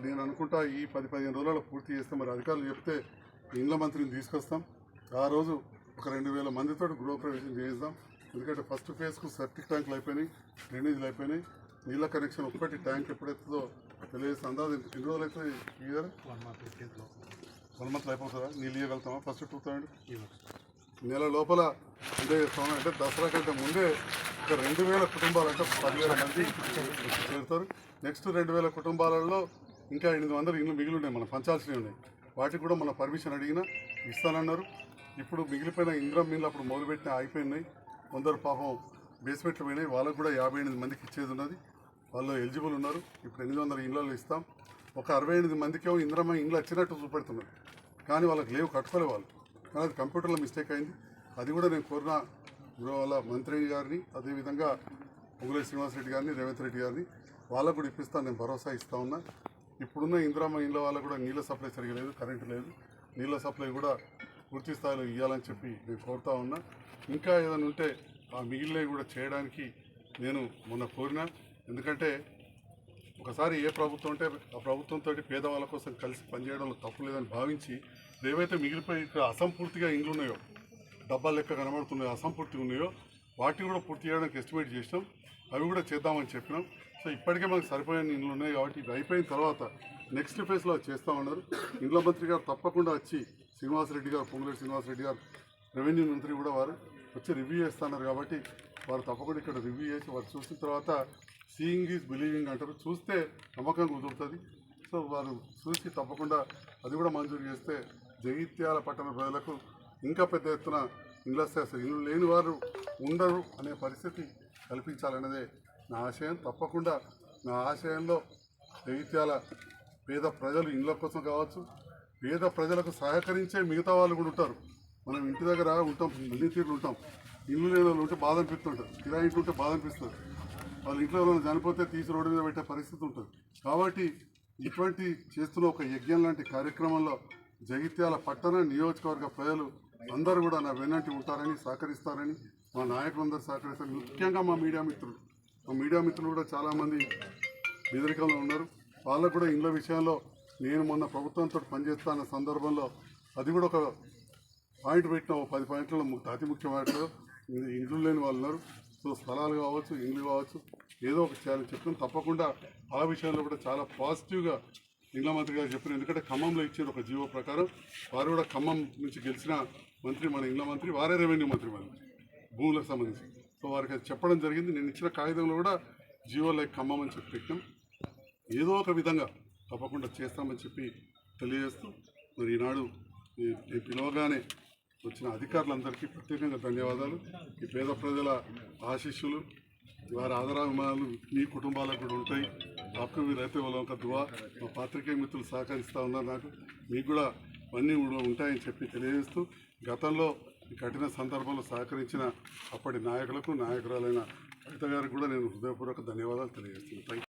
నేను అనుకుంటా ఈ 10-15 రోజులలో పూర్తి చేస్తే మరి అధికారులు చెప్తే ఇండ్ల మంత్రిని తీసుకొస్తాం. ఆ రోజు ఒక 2000 మందితో గృహప్రవేశం చేయిద్దాం. ఎందుకంటే ఫస్ట్ ఫేజ్కు సెప్టిక్ ట్యాంకులు అయిపోయినాయి, డ్రైనేజీలు అయిపోయినాయి, నీళ్ళ కనెక్షన్ ఒక్కటి ట్యాంక్ ఎప్పుడైతుందో తెలియజేస్తే అందాజు ఎన్ని రోజులు అవుతుంది? ఇయర్ 1 మంత్లో అయిపోతుందా? నీళ్ళు ఇవ్వగలుగుతామా? ఫస్ట్ 2000 నెల లోపల ఇదే చేస్తామని అంటే దసరా కంటే ముందే ఒక 2000 కుటుంబాలు అంటే 10,000 మంది చేరుతారు. నెక్స్ట్ 2000 కుటుంబాలలో ఇంకా 800 ఇళ్ళు మిగిలి ఉన్నాయి, మనం పంచాల్సినవి ఉన్నాయి. వాటికి కూడా మన పర్మిషన్ అడిగినా ఇస్తానన్నారు. ఇప్పుడు మిగిలిపోయిన ఇంద్రం మిల్లు అప్పుడు మొదలుపెట్టిన అయిపోయినాయి. కొందరు పాపం బేస్మెంట్లు పోయినాయి, వాళ్ళకు కూడా 58 మందికి ఇచ్చేది ఉన్నది. వాళ్ళు ఎలిజిబుల్ ఉన్నారు. ఇప్పుడు 800 ఇళ్ళలో ఇస్తాం. ఒక 68 మందికేమో ఇంద్రమ్మ ఇండ్లు వచ్చినట్టు చూపెడుతున్నారు, కానీ వాళ్ళకి లేవు, కట్టుకోలే వాళ్ళు. కానీ అది కంప్యూటర్లో మిస్టేక్ అయింది. అది కూడా నేను కోరిన వాళ్ళ మంత్రి గారిని, అదేవిధంగా పొంగులేటి శ్రీనివాసరెడ్డి గారిని, రేవంత్ రెడ్డి గారిని, వాళ్ళకు కూడా ఇప్పిస్తాను, నేను భరోసా ఇస్తా ఉన్నా. ఇప్పుడున్న ఇందిరమ్మ ఇండ్ల వాళ్ళకు కూడా నీళ్ళ సప్లై సరిగా లేదు, కరెంటు లేదు. నీళ్ళ సప్లై కూడా పూర్తి స్థాయిలో ఇవ్వాలని చెప్పి నేను కోరుతా ఉన్నా. ఇంకా ఏదైనా ఉంటే ఆ మిగిలినవి కూడా చేయడానికి నేను మొన్న కోరినా. ఎందుకంటే ఒకసారి ఏ ప్రభుత్వం ఉంటే ఆ ప్రభుత్వంతో పేదవాళ్ళ కోసం కలిసి పనిచేయడంలో తప్పు లేదని భావించి ఏవైతే మిగిలిపోయి ఇక్కడ అసంపూర్తిగా ఇండ్లు ఉన్నాయో, డబ్బాలు లెక్క కనబడుతున్నాయో, అసంపూర్తిగా ఉన్నాయో వాటిని కూడా పూర్తి చేయడానికి ఎస్టిమేట్ చేసినాం. అవి కూడా చేద్దామని చెప్పినాం. సో ఇప్పటికే మనకు సరిపోయిన ఇండ్లు ఉన్నాయి కాబట్టి ఇది అయిపోయిన తర్వాత నెక్స్ట్ ఫేజ్లో చేస్తామన్నారు. ఇండ్ల మంత్రి గారు తప్పకుండా వచ్చి, శ్రీనివాసరెడ్డి గారు, పొంగులేటి శ్రీనివాసరెడ్డి గారు, రెవెన్యూ మంత్రి కూడా వారు వచ్చి రివ్యూ చేస్తున్నారు. కాబట్టి వారు తప్పకుండా ఇక్కడ రివ్యూ చేసి వారు చూసిన తర్వాత సీయింగ్ ఈజ్ బిలీవింగ్ అంటారు, చూస్తే నమ్మకం కుదురుతుంది. సో వారు చూసి తప్పకుండా అది కూడా మంజూరు చేస్తే జగిత్యాల పట్టణ ప్రజలకు ఇంకా పెద్ద ఎత్తున ఇళ్ళు వస్తాయి. అసలు ఇల్లు లేని వారు ఉండరు అనే పరిస్థితి కల్పించాలనేదే నా ఆశయం. తప్పకుండా నా ఆశయంలో జగిత్యాల పేద ప్రజలు ఇళ్ళ కోసం కావచ్చు, పేద ప్రజలకు సహకరించే మిగతా వాళ్ళు కూడా ఉంటారు. మనం ఇంటి దగ్గర ఉంటాం, అన్ని తీరులు ఉంటాం. ఇల్లు లేని వాళ్ళు ఉంటే బాధ అనిపిస్తుంటారు, కిరాయి ఇంటి ఉంటే బాధ అనిపిస్తుంది. వాళ్ళ ఇంట్లో ఎవరైనా చనిపోతే తీసి రోడ్డు మీద పెట్టే పరిస్థితి ఉంటుంది. కాబట్టి ఇటువంటి చేస్తున్న ఒక యజ్ఞం లాంటి కార్యక్రమంలో జగిత్యాల పట్టణ నియోజకవర్గ ప్రజలు అందరూ కూడా నా వెన్నంటి ఉంటారని, సహకరిస్తారని, మా నాయకులందరూ సహకరిస్తారు. ముఖ్యంగా మా మీడియా మిత్రులు కూడా చాలామంది బెదిరికంలో ఉన్నారు. వాళ్ళకు కూడా ఇండ్ల విషయంలో నేను మొన్న ప్రభుత్వంతో పనిచేస్తున్న సందర్భంలో అది కూడా ఒక పాయింట్ పెట్టిన, 10 పాయింట్లలో అతి ముఖ్యమైన ఇండ్లు లేని వాళ్ళు ఉన్నారు. సో స్థలాలు కావచ్చు, ఇండ్లు కావచ్చు, ఏదో ఒకటి చేయాలని చెప్తాను. తప్పకుండా ఆ విషయంలో కూడా చాలా పాజిటివ్గా ఇండ్ల మంత్రి గారు చెప్పారు. ఎందుకంటే ఖమ్మంలో ఇచ్చిన ఒక జీవో ప్రకారం వారు కూడా ఖమ్మం నుంచి గెలిచిన మంత్రి మన ఇండ్ల మంత్రి, వారే రెవెన్యూ మంత్రి మన భూములకు సంబంధించి. సో వారికి అది చెప్పడం జరిగింది. నేను ఇచ్చిన కాగితంలో కూడా జీవో లైక్ ఖమ్మం అని చెప్పి పెట్టాం. ఏదో ఒక విధంగా తప్పకుండా చేస్తామని చెప్పి తెలియజేస్తూ, మరి ఈనాడు నేను పిలవగానే వచ్చిన అధికారులందరికీ ప్రత్యేకంగా ధన్యవాదాలు. ఈ పేద ప్రజల ఆశీస్సులు, వారి ఆదరాభిమానాలు మీ కుటుంబాలకు కూడా ఉంటాయి. ఆప్కు మీరైతే వాళ్ళ ఒక దువా మా పాత్రికేయ మిత్రులు సహకరిస్తూ ఉన్నారు. నాకు మీకు కూడా అన్నీ ఉంటాయని చెప్పి తెలియజేస్తూ, గతంలో ఈ కఠిన సందర్భంలో సహకరించిన అప్పటి నాయకులకు, నాయకురాలైన కవిత గారికి కూడా నేను హృదయపూర్వక ధన్యవాదాలు తెలియజేస్తున్నాను.